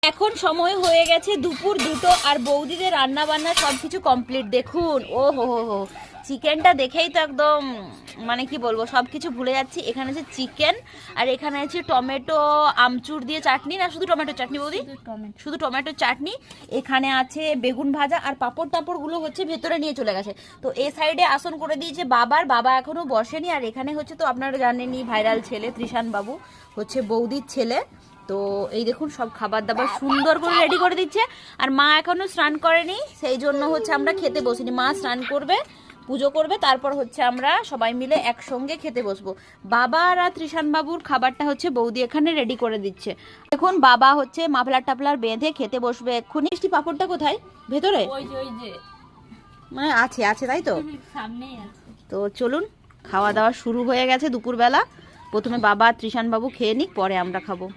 এখন সময় হয়ে গেছে দুপুর 2টো, আর বৌদিদের রান্না বান্না সবকিছু কমপ্লিট। দেখুন, ও হো হো হো, চিকেনটা দেখেই তো একদম মানে কি বলবো, সবকিছু ভুলে যাচ্ছি। এখানে আছে চিকেন, আর এখানে আছে টমেটো আমচুর দিয়ে চাটনি, না শুধু টমেটো চাটনি বৌদি? শুধু টমেটো চাটনি। এখানে আছে বেগুন ভাজা, আর পাঁপড় টাপড়গুলো হচ্ছে ভেতরে নিয়ে চলে গেছে। তো এই সাইডে আসন করে দিয়েছে বাবা এখনো বসেনি। আর এখানে হচ্ছে তো আপনারা জানেনই, ভাইরাল ছেলে ত্রিশান বাবু হচ্ছে বৌদির ছেলে। তো এই দেখুন সব খাবার দাবার সুন্দর করে রেডি করে দিচ্ছে। আর মা এখনো স্নান করেনি, সেই জন্য হচ্ছে আমরা খেতে বসিনি। মা স্নান করবে, পুজো করবে, তারপর হচ্ছে আমরা সবাই মিলে একসঙ্গে খেতে বসবো। বাবা আর ত্রিশান বাবুর খাবারটা হচ্ছে বৌদি এখানে রেডি করে দিচ্ছে। এখন বাবা হচ্ছে মাফলার টাফলার বেঁধে খেতে বসবে এক্ষুনি। মিষ্টি পাঁপড়টা কোথায়? ভেতরে মানে আছে তাই তো, সামনেই আছে। তো চলুন, খাওয়া দাওয়া শুরু হয়ে গেছে দুপুরবেলা। প্রথমে বাবা ত্রিশান বাবু খেয়ে নিক, পরে আমরা খাবো।